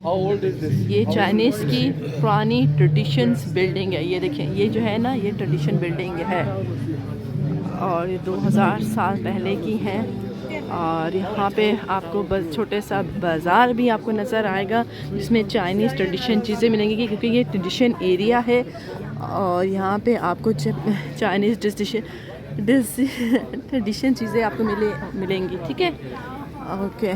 ये चाइनीज़ की पुरानी ट्रेडिशंस बिल्डिंग है। ये देखें, ये जो है ना, ये ट्रेडिशन बिल्डिंग है और ये 2000 साल पहले की है। और यहाँ पे आपको बस छोटे सा बाज़ार भी आपको नज़र आएगा जिसमें चाइनीज़ ट्रेडिशन चीज़ें मिलेंगी क्योंकि ये ट्रेडिशन एरिया है। और यहाँ पे आपको चाइनीज़ ट्रेडिशन चीज़ें आपको मिलेंगी। ठीक है, ओके।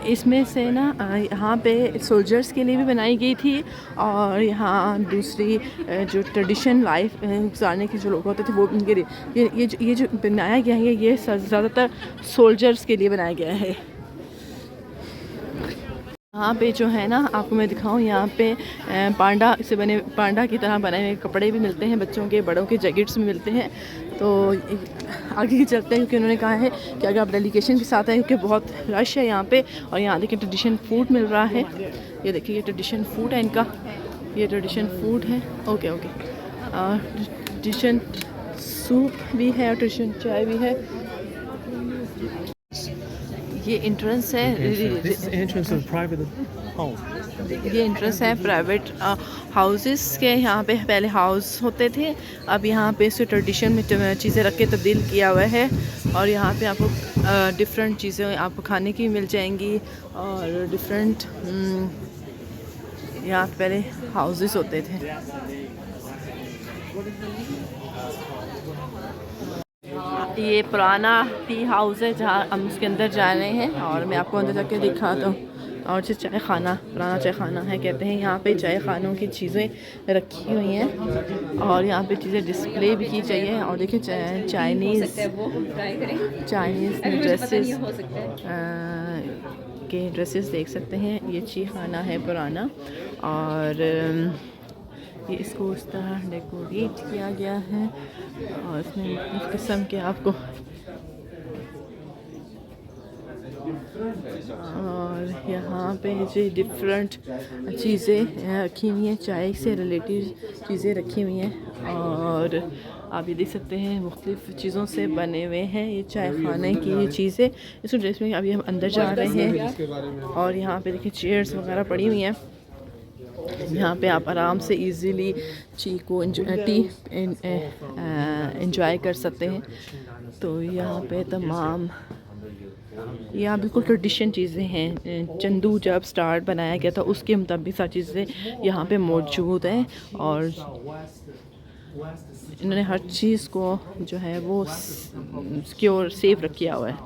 इसमें से ना यहाँ पे सोल्जर्स के लिए भी बनाई गई थी और यहाँ दूसरी जो ट्रेडिशन लाइफ गुजारने के जो लोग होते थे वो उनके लिए ये जो बनाया गया है ये ज़्यादातर सोल्जर्स के लिए बनाया गया है। यहाँ पे जो है ना आपको मैं दिखाऊँ, यहाँ पे पांडा से बने, पांडा की तरह बने हुए कपड़े भी मिलते हैं, बच्चों के बड़ों के जैकेट्स भी मिलते हैं। तो आगे ही चलते हैं क्योंकि उन्होंने कहा है कि अगर आप डेलीगेशन के साथ हैं क्योंकि बहुत रश है यहाँ पे। और यहाँ देखिए ट्रेडिशन फूड मिल रहा है, ये देखिए ये ट्रेडिशन फूड है इनका, ये ट्रेडिशन फूड है। ओके ओके, ट्रेडिशन सूप भी है और ट्रेडिशन चाय भी है। ये एंट्रेंस है, ये एंट्रेंस है प्राइवेट हाउसेस के। यहाँ पे पहले हाउस होते थे, अब यहाँ पे इसे ट्रेडिशन में चीज़ें रख के तब्दील किया हुआ है। और यहाँ पे आपको डिफरेंट चीज़ें आपको खाने की मिल जाएंगी और डिफरेंट यहाँ पे पहले हाउसेस होते थे। ये पुराना टी हाउस है जहाँ हम उसके अंदर जा रहे हैं और मैं आपको अंदर जाके दिखाता हूँ। और जो चाय खाना, पुराना चाय खाना है कहते हैं। यहाँ पे चाय खानों की चीज़ें रखी हुई हैं और यहाँ पे चीज़ें डिस्प्ले भी की चाहिए। और देखिए चाइनीज़ ड्रेसेस के ड्रेसेस देख सकते हैं। ये ची खाना है पुराना और ये इसको इस तरह डेकोरेट किया गया है और इसमें मुख्तलिफ किस्म के आपको और यहाँ पे जो डिफरेंट चीज़ें रखी हुई हैं, चाय से रिलेटेड चीज़ें रखी हुई हैं। और आप ये देख सकते हैं मुख्तलिफ चीज़ों से बने हुए हैं ये चाय खाने की ये चीज़ें। इस ड्रेस में अभी हम अंदर जा रहे हैं और यहाँ पे देखिए चेयर्स वगैरह पड़ी हुई हैं। यहाँ पे आप आराम से इजीली टी एंजॉय कर सकते हैं। तो यहाँ पे तमाम यहाँ बिल्कुल ट्रेडिशन चीज़ें हैं। चंदू जब स्टार्ट बनाया गया था उसके मुताबिक सारी चीज़ें यहाँ पे मौजूद हैं और इन्होंने हर चीज़ को जो है वो सिक्योर सेफ रखा हुआ है।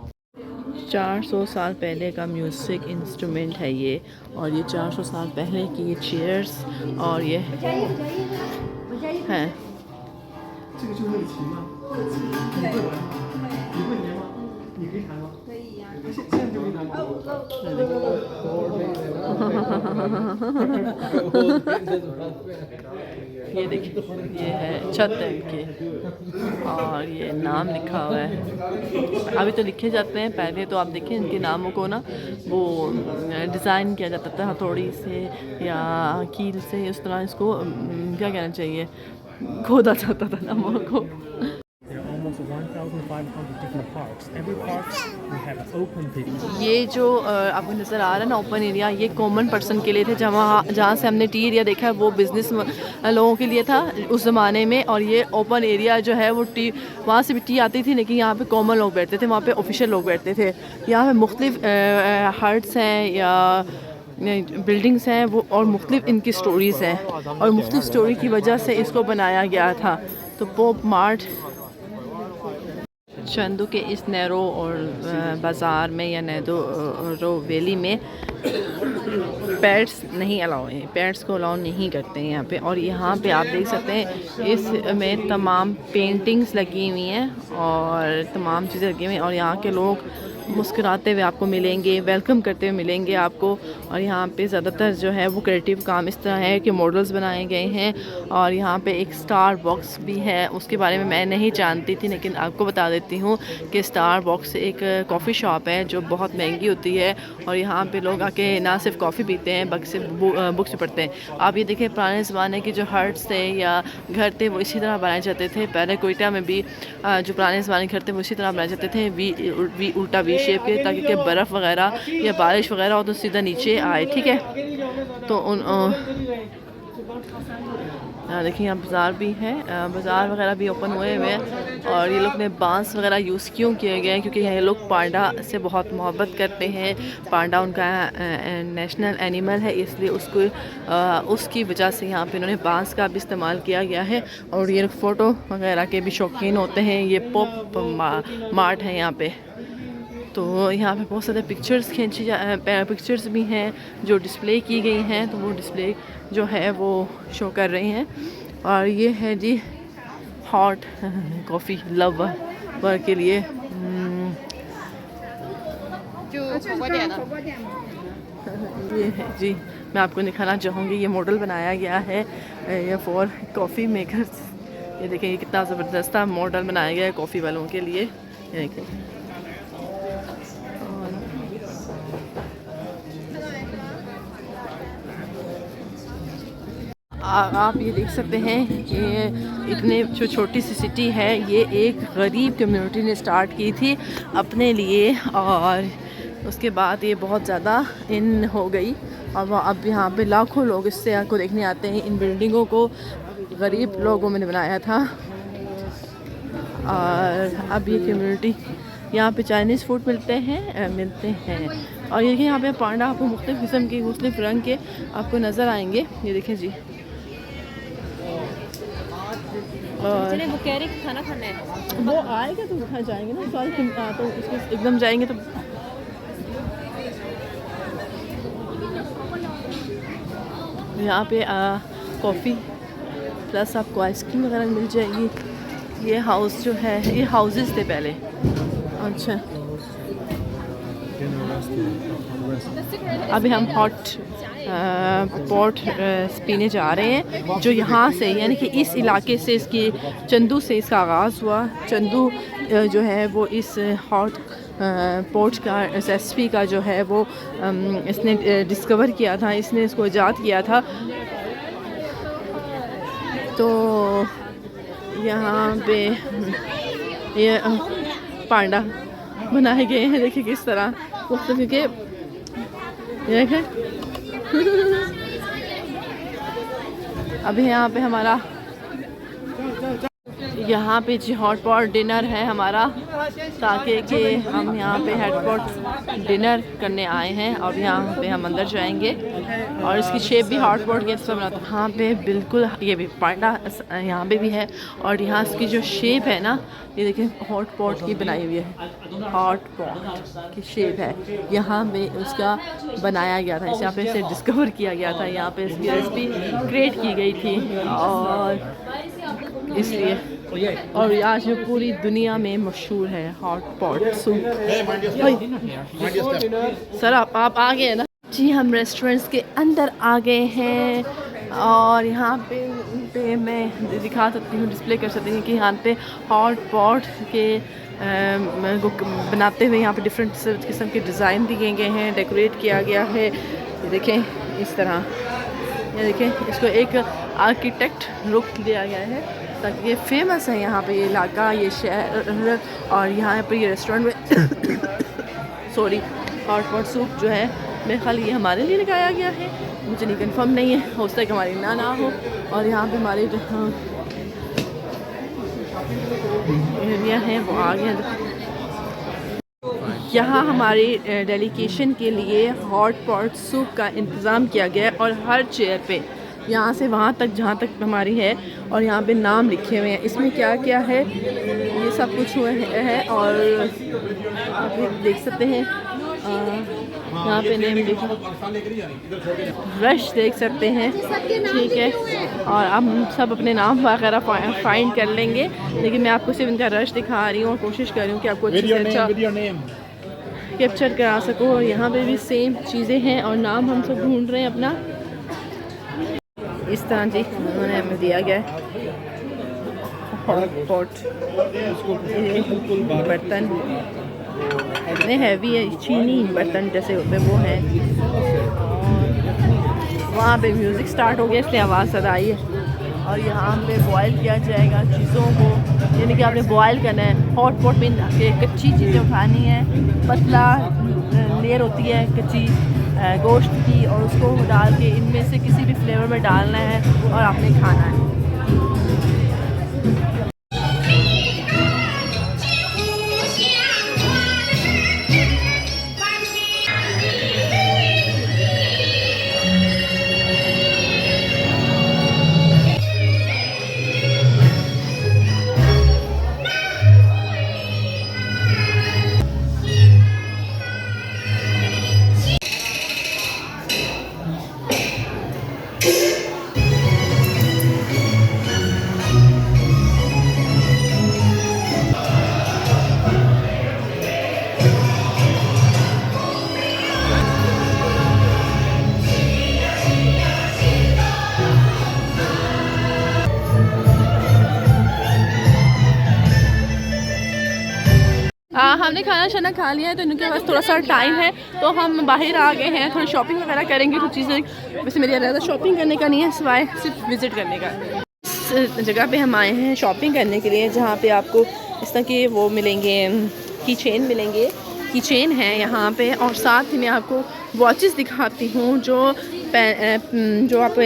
400 साल पहले का म्यूज़िक इंस्ट्रूमेंट है ये और ये 400 साल पहले की ये चेयर्स और ये हैं। ये देखिए ये है छत है इनकी और ये नाम लिखा हुआ है। अभी तो लिखे जाते हैं, पहले तो आप देखें इनके नामों को ना वो डिज़ाइन किया जाता था हथौड़ी से या कील से, उस तरह इसको क्या कहना चाहिए, खोदा जाता था नामों को। ये जो आपको नज़र आ रहा है ना ओपन एरिया, ये कॉमन पर्सन के लिए थे। जहाँ से हमने टी एरिया देखा है वो बिज़नेस लोगों के लिए था उस ज़माने में। और ये ओपन एरिया जो है वो टी, वहाँ से भी टी आती थी लेकिन यहाँ पे कॉमन लोग बैठते थे, वहाँ पे ऑफिशियल लोग बैठते थे। यहाँ पे मुख्तलिफ हट्स हैं या बिल्डिंग्स हैं वो और मुख्तलिफ इनकी स्टोरीज़ हैं और मुख्तलिफ स्टोरी की वजह से इसको बनाया गया था। तो पॉप मार्ट चंदू के इस नैरो और बाज़ार में या नैरो वैली में पेट्स नहीं अलाउ हैं, पेट्स को अलाउ नहीं करते हैं यहाँ पे। और यहाँ पे आप देख सकते हैं इसमें तमाम पेंटिंग्स लगी हुई हैं और तमाम चीज़ें लगी हुई हैं और यहाँ के लोग मुस्कुराते हुए आपको मिलेंगे, वेलकम करते हुए मिलेंगे आपको। और यहाँ पे ज़्यादातर जो है वो क्रिएटिव काम इस तरह है कि मॉडल्स बनाए गए हैं। और यहाँ पे एक स्टार बॉक्स भी है, उसके बारे में मैं नहीं जानती थी लेकिन आपको बता देती हूँ कि स्टार बॉक्स एक कॉफ़ी शॉप है जो बहुत महंगी होती है और यहाँ पे लोग आके ना सिर्फ कॉफ़ी पीते हैं बल्कि बुक्स भी पढ़ते हैं। आप ये देखें पुराने ज़माने के जो हट्स थे या घर थे वो इसी तरह बनाए जाते थे। पहले कोयटा में भी जो पुराने ज़माने के घर थे वो इसी तरह बनाए जाते थे, वी उल्टा वी वी शेप के, ताकि कि बर्फ़ वगैरह या बारिश वगैरह हो तो सीधा नीचे आए, ठीक है। तो उन देखिए यहाँ बाज़ार भी है, बाज़ार वगैरह भी ओपन हुए हुए हैं। और ये लोग ने बांस वगैरह यूज़ क्यों किए गए हैं, क्योंकि ये लोग पांडा से बहुत मोहब्बत करते हैं। पांडा उनका नेशनल एनिमल है, इसलिए उसकी वजह से यहाँ पे इन्होंने बांस का भी इस्तेमाल किया गया है। और ये लोग फ़ोटो वगैरह के भी शौकीन होते हैं। ये पॉप मार्ट है यहाँ पे, तो यहाँ पे बहुत सारे पिक्चर्स भी हैं जो डिस्प्ले की गई हैं, तो वो डिस्प्ले जो है वो शो कर रही हैं। और ये है जी हॉट कॉफ़ी लवर के लिए। ये है जी, मैं आपको दिखाना चाहूँगी, ये मॉडल बनाया गया है ये फॉर कॉफ़ी मेकर्स। ये देखें ये कितना ज़बरदस्त मॉडल बनाया गया है कॉफ़ी वालों के लिए। ये देखें, आप ये देख सकते हैं कि इतने जो छोटी सी सिटी है, ये एक गरीब कम्युनिटी ने स्टार्ट की थी अपने लिए, और उसके बाद ये बहुत ज़्यादा इन हो गई। और अब यहाँ पे लाखों लोग इससे को देखने आते हैं। इन बिल्डिंगों को गरीब लोगों ने बनाया था। और अब ये कम्युनिटी, यहाँ पे चाइनीज़ फूड मिलते हैं। और ये यहाँ पे पांडा आपको मुख्तलिफ़ किस्म के, मुख्तलिफ़ रंग के आपको नज़र आएंगे। ये देखें जी, और वो कह रहे खाना खाना है, वो आएगा तो उठा जाएंगे ना, तो उसके एकदम जाएंगे। तो यहाँ पे कॉफ़ी प्लस आपको आइसक्रीम वगैरह मिल जाएगी। ये हाउस जो है, ये हाउसेस थे पहले। अच्छा, अभी हम हॉट पॉट पीने जा रहे हैं, जो यहाँ से यानी कि इस इलाके से, इसकी चंदू से इसका आगाज़ हुआ। चंदू जो है वो इस हॉट पॉट का रेसिपी का जो है वो इसने डिस्कवर किया था, इसने इसको ईजाद किया था। तो यहाँ पे ये पांडा बनाए गए हैं, देखिए किस तरह मुख्तलिफ के, ये देखें। अभी यहाँ पे हमारा यहाँ पे जी हॉट पॉट डिनर है हमारा, ताकि कि हम यहाँ पे हॉट पॉट डिनर करने आए हैं। और यहाँ पे हम अंदर जाएंगे, और इसकी शेप भी हॉट पॉट के सब बनाते हैं। यहाँ पे बिल्कुल ये भी पांडा यहाँ पे भी है। और यहाँ इसकी जो शेप है ना, ये देखें हॉट पॉट की बनाई हुई है, हॉट पॉट की शेप है। यहाँ पे उसका बनाया गया था, यहाँ पे इसे डिस्कवर किया गया था, यहाँ पे इसकी रेसिपी क्रिएट की गई थी। और इसलिए, और आज जो पूरी दुनिया में मशहूर है हॉट पॉट सूप। सर आप आ गए ना जी, हम रेस्टोरेंट्स के अंदर आ गए हैं। और यहाँ पे मैं दिखा सकती हूँ, डिस्प्ले कर सकती हूँ कि यहाँ पे हॉट पॉट के बनाते हुए यहाँ पे डिफरेंट किस्म के डिज़ाइन दिए गए हैं, डेकोरेट किया गया है। ये देखें इस तरह, ये देखें, इसको एक आर्किटेक्ट लुक दिया गया है, ताकि ये फेमस है यहाँ पे ये इलाका, ये शहर। और यहाँ पे ये रेस्टोरेंट में सॉरी हॉट पॉट सूप जो है, मेरे ख्याल ये हमारे लिए लगाया गया है, मुझे नहीं कंफर्म नहीं है, हो सकता है कि हमारी ना हो। और यहाँ पे हमारे जो एरिया है वो आ गया। यहाँ हमारी डेलीकेशन के लिए हॉट पॉट सूप का इंतज़ाम किया गया है। और हर चेयर पे यहाँ से वहाँ तक जहाँ तक हमारी है, और यहाँ पे नाम लिखे हुए हैं, इसमें क्या क्या है ये सब कुछ हुए है। और आप देख सकते हैं यहाँ पे नेम लिखा, रश देख सकते हैं, ठीक है। और अब हम सब अपने नाम वगैरह फाइंड कर लेंगे, लेकिन मैं आपको सिर्फ इनका रश दिखा रही हूँ और कोशिश कर रही हूँ कि आपको अच्छे से अच्छा कैप्चर करा सकूँ। और यहाँ पे भी सेम चीज़ें हैं और नाम हम सब ढूंढ रहे हैं अपना। इस तरह जी उन्होंने हमें दिया गया है हॉट पॉट। बर्तन इतने हैवी है, चीनी बर्तन जैसे होते हैं वो हैं। वहाँ पे म्यूज़िक स्टार्ट हो गया, इसलिए आवाज़ ज़्यादा आई है। और यहाँ पे बॉयल किया जाएगा चीज़ों को, यानी कि आपने बॉयल करना है हॉट पॉट में के कच्ची चीज़ें उठानी है, पतला लेयर होती है कच्ची गोश्त की, और उसको डाल के इनमें से किसी भी फ्लेवर में डालना है और आपने खाना है। हमने खाना शाना खा लिया है, तो इनके पास थोड़ा सा टाइम है, तो हम बाहर आ गए हैं, थोड़ी शॉपिंग वगैरह करेंगे कुछ चीज़ें। वैसे मेरी ज़्यादा शॉपिंग करने का नहीं है, सिवाय सिर्फ विज़िट करने का। इस जगह पे हम आए हैं शॉपिंग करने के लिए, जहाँ पे आपको इस तरह के वो मिलेंगे, की चेन मिलेंगे, की चेन है यहाँ पे, और साथ ही मैं आपको वॉचेस दिखाती हूँ जो आप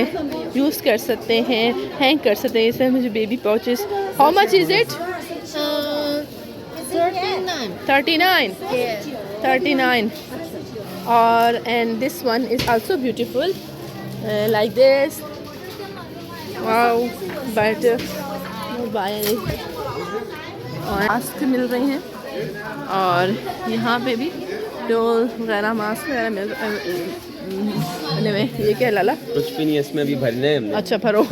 यूज़ कर सकते हैं, हैंग कर सकते हैं। इसमें मुझे baby watches, how much is it? 39 Yeah. 39 और and this one is also beautiful like this, wow, but और मास्क मिल रहे हैं, और यहाँ पे भी डोल वगैरह मास्क वगैरह मिल रहे हैं। ये क्या लाला? कुछ भी नहीं, इसमें अभी भरने हैं हमने। अच्छा भरो।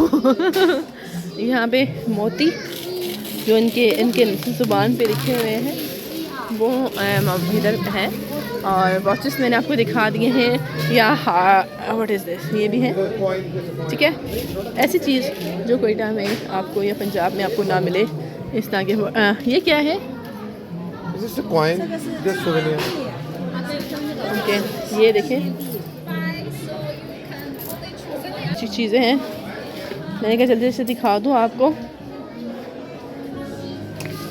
यहाँ पे मोती जो इनके ज़ुबान पे लिखे हुए हैं वो इधर है, और वॉचेस मैंने आपको दिखा दिए हैं। या व्हाट इज़ दिस, ये भी है, ठीक है। ऐसी चीज़ जो कोयटा में आपको या पंजाब में आपको ना मिले इस तरह के। ये क्या है? ओके, ये देखें, अच्छी चीज़ें हैं। मैंने कहा जल्दी से दिखा दूँ आपको,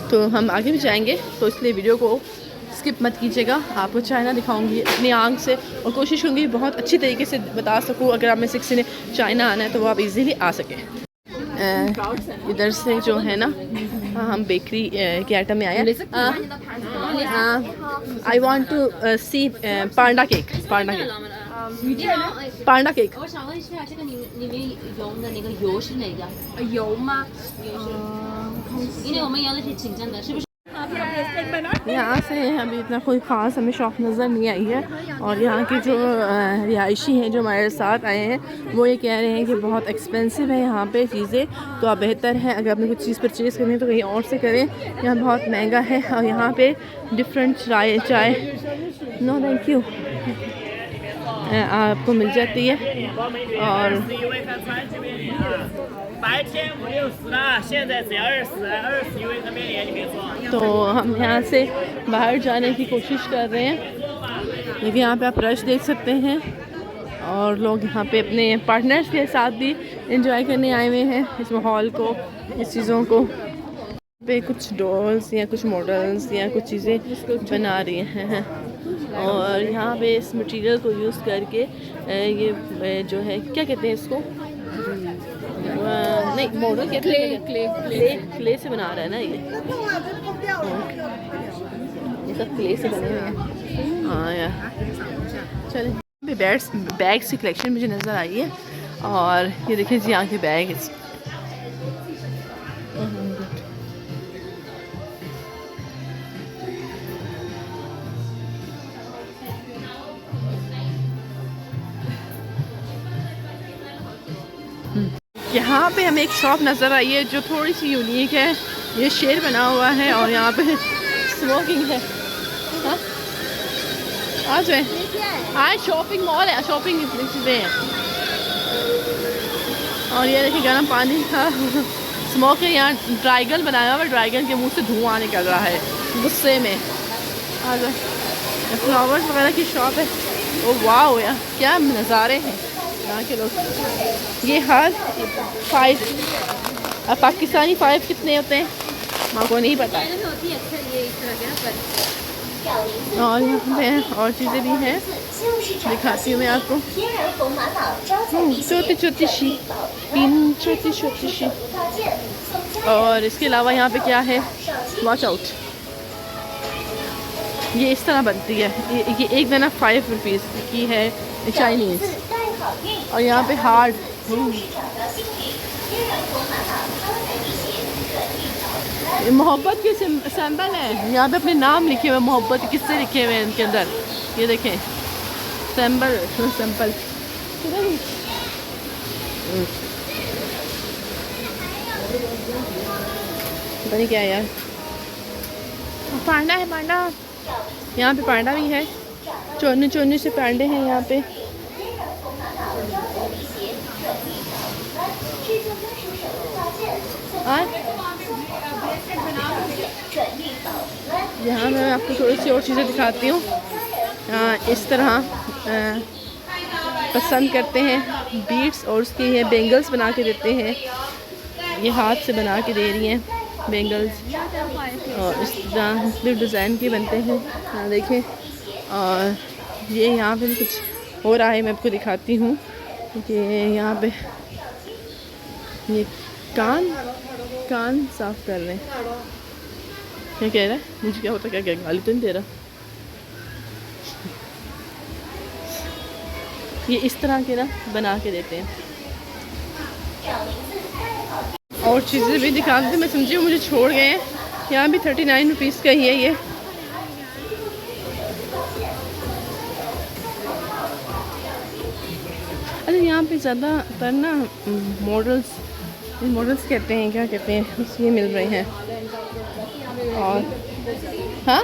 तो हम आगे भी जाएंगे, तो इसलिए वीडियो को स्किप मत कीजिएगा। आपको चाइना दिखाऊंगी अपनी आंख से, और कोशिश करूँगी बहुत अच्छी तरीके से बता सकूँ। अगर आप में से किसी ने चाइना आना है तो वो आप इजीली आ सकें। इधर से जो है ना, हम बेकरी के आइटम में आए हैं। I want to see panda cake, panda cake, panda cake. 我想问一下，这个里面用的那个油是哪个？油吗？因为我们要的是清真的，是不是？ यहाँ से अभी इतना कोई ख़ास हमें शॉप नज़र नहीं आई है, और यहाँ के जो रिहायशी हैं जो हमारे साथ आए हैं वो ये कह रहे हैं कि बहुत एक्सपेंसिव है यहाँ पे चीज़ें, तो आप बेहतर है अगर आपने कुछ चीज़ परचेज़ करनी है तो कहीं और से करें, यहाँ बहुत महंगा है। और यहाँ पे डिफरेंट चाय नो थैंक यू आपको मिल जाती है, और 白天5、60的，现在只要20一位那边也你别说。 तो हम यहाँ से बाहर जाने की कोशिश कर रहे हैं, लेकिन यहाँ पे आप रश देख सकते हैं, और लोग यहाँ पे अपने पार्टनर्स के साथ भी एंजॉय करने आए हुए हैं इस माहौल को, इस चीज़ों को। पे कुछ डॉल्स या कुछ मॉडल्स या कुछ चीज़ें बना रही हैं, और यहाँ पे इस मटेरियल को यूज़ करके ये जो है क्या कहते हैं इसको, नहीं मॉडल कहते हैं, क्ले से बना रहा है ना ये सब क्ले से बने हुए हैं। हाँ यार, चलिए बैग्स की कलेक्शन मुझे नज़र आई है, और ये देखें जी यहाँ के बैग। यहाँ पे हमें एक शॉप नज़र आई है जो थोड़ी सी यूनिक है। ये शेर बना हुआ है और यहाँ पे स्मोकिंग है। हाँ आ जाए, हाँ शॉपिंग मॉल है, शॉपिंग चीज़ें हैं। और ये देखिए गर्म पानी का स्मोक है। यहाँ ड्रैगन बनाया हुआ है, ड्रैगन के मुंह से धुआं निकल रहा है गुस्से में। आ जाए, फ्लावर्स वगैरह की शॉप है। ओ वाह यार क्या नज़ारे हैं। यहाँ के लोग ये हर 5 अब पाकिस्तानी 5 कितने होते हैं माँ को नहीं पता है। होती है अक्सर ये इस तरह के ना पर और यहाँ पे और चीज़ें भी हैं, दिखाती हूँ मैं आपको। छोटी छोटी सी छोटी छोटी सी। और इसके अलावा यहाँ पे क्या है, वॉच आउट, ये इस तरह बनती है। ये एक दाना 5 रुपीज़ की है चाइनीज़। और यहाँ पे हार्ड मोहब्बत के सिंबल है, यहाँ पे अपने नाम लिखे हुए, मोहब्बत के किस्से लिखे हुए हैं इनके अंदर। ये देखें सिंबल सिंपल। पता नहीं क्या है यार, पांडा है पांडा, यहाँ पे पांडा भी है, चोने चोने से पांडे हैं यहाँ पे। यहाँ मैं आपको थोड़ी सी और चीज़ें दिखाती हूँ। इस तरह पसंद करते हैं बीड्स और उसके ये बेंगल्स बना के देते हैं। ये हाथ से बना के दे रही हैं बेंगल्स, और इस तरह डिज़ाइन के बनते हैं। हाँ देखें, और ये यहाँ पे भी कुछ हो रहा है, मैं आपको दिखाती हूँ कि यहाँ पे ये कान साफ कर रहे हैं। क्या कह रहा है, मुझे क्या होता, क्या गाली तो नहीं दे रहा। ये इस तरह के ना बना के देते हैं। और चीज़ें भी दिखाते थे, मैं समझी मुझे छोड़ गए हैं। यहाँ भी 39 रुपीज़ का ही है ये। अरे यहाँ पे ज़्यादातर ना मॉडल्स कहते हैं, क्या कहते हैं, ये मिल रहे हैं। और हाँ